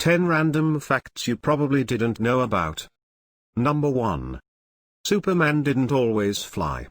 10 random facts you probably didn't know about. Number 1. Superman didn't always fly.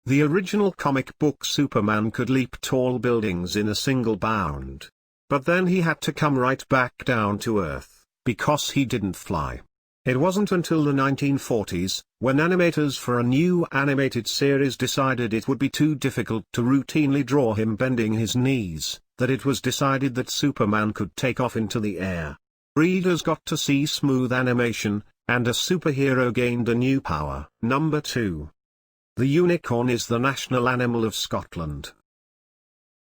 The original comic book Superman could leap tall buildings in a single bound. But then he had to come right back down to Earth, because he didn't fly. It wasn't until the 1940s, when animators for a new animated series decided it would be too difficult to routinely draw him bending his knees, that it was decided that Superman could take off into the air. Readers got to see smooth animation, and a superhero gained a new power. Number 2. The unicorn is the national animal of Scotland.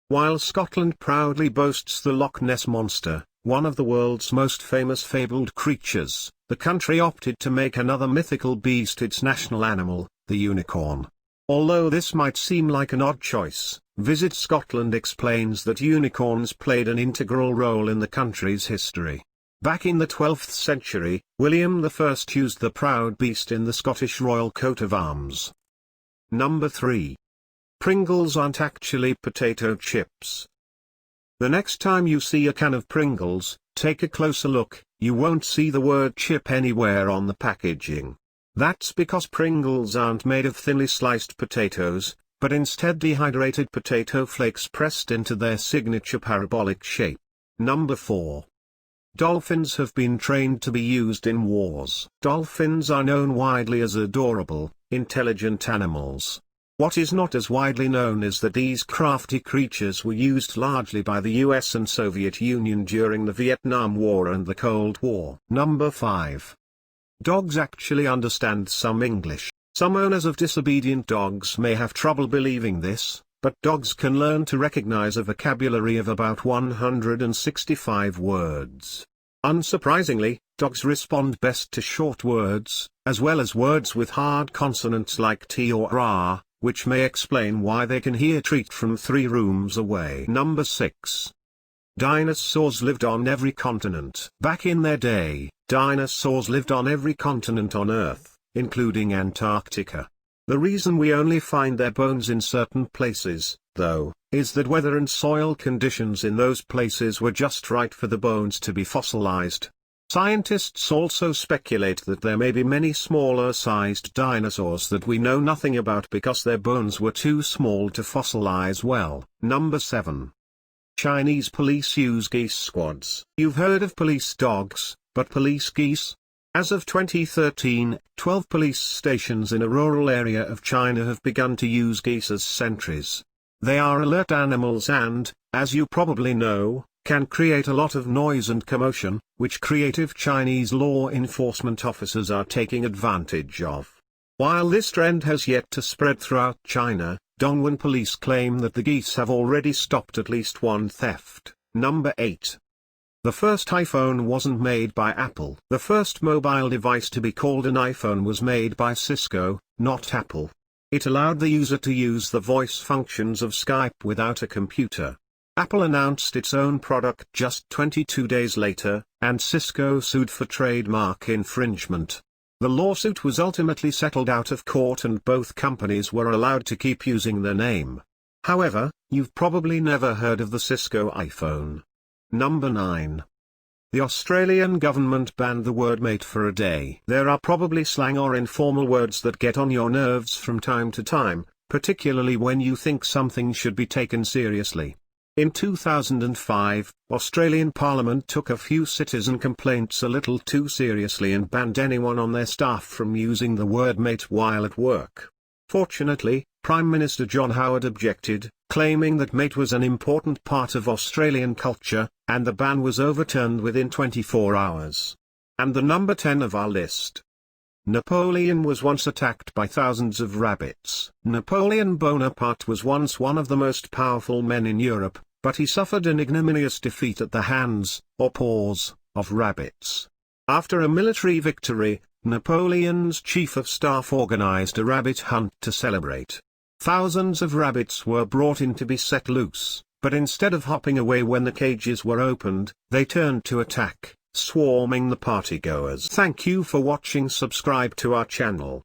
While Scotland proudly boasts the Loch Ness Monster, one of the world's most famous fabled creatures, the country opted to make another mythical beast its national animal, the unicorn. Although this might seem like an odd choice, Visit Scotland explains that unicorns played an integral role in the country's history. Back in the 12th century, William I used the proud beast in the Scottish royal coat of arms. Number 3. Pringles aren't actually potato chips. The next time you see a can of Pringles, take a closer look. You won't see the word chip anywhere on the packaging. That's because Pringles aren't made of thinly sliced potatoes, but instead dehydrated potato flakes pressed into their signature parabolic shape. Number 4. Dolphins have been trained to be used in wars. Dolphins are known widely as adorable, intelligent animals. What is not as widely known is that these crafty creatures were used largely by the US and Soviet Union during the Vietnam War and the Cold War. Number 5. Dogs actually understand some English. Some owners of disobedient dogs may have trouble believing this, but dogs can learn to recognize a vocabulary of about 165 words. Unsurprisingly, dogs respond best to short words, as well as words with hard consonants like T or R, which may explain why they can hear treat from 3 rooms away. Number 6. Dinosaurs lived on every continent. Back in their day, dinosaurs lived on every continent on Earth, including Antarctica. The reason we only find their bones in certain places, though, is that weather and soil conditions in those places were just right for the bones to be fossilized. Scientists also speculate that there may be many smaller-sized dinosaurs that we know nothing about because their bones were too small to fossilize well. Number 7. Chinese police use geese squads. You've heard of police dogs, but police geese? As of 2013, 12 police stations in a rural area of China have begun to use geese as sentries. They are alert animals and, as you probably know, can create a lot of noise and commotion, which creative Chinese law enforcement officers are taking advantage of. While this trend has yet to spread throughout China, Dongguan police claim that the geese have already stopped at least one theft. Number 8. The first iPhone wasn't made by Apple. The first mobile device to be called an iPhone was made by Cisco, not Apple. It allowed the user to use the voice functions of Skype without a computer. Apple announced its own product just 22 days later, and Cisco sued for trademark infringement. The lawsuit was ultimately settled out of court and both companies were allowed to keep using their name. However, you've probably never heard of the Cisco iPhone. Number 9. The Australian government banned the word mate for a day. There are probably slang or informal words that get on your nerves from time to time, particularly when you think something should be taken seriously. In 2005, Australian Parliament took a few citizen complaints a little too seriously and banned anyone on their staff from using the word mate while at work. Fortunately, Prime Minister John Howard objected, claiming that mate was an important part of Australian culture, and the ban was overturned within 24 hours. And the number 10 of our list. Napoleon was once attacked by thousands of rabbits. Napoleon Bonaparte was once one of the most powerful men in Europe, but he suffered an ignominious defeat at the hands, or paws, of rabbits. After a military victory, Napoleon's chief of staff organized a rabbit hunt to celebrate. Thousands of rabbits were brought in to be set loose, but instead of hopping away when the cages were opened, they turned to attack, swarming the partygoers. Thank you for watching. Subscribe to our channel.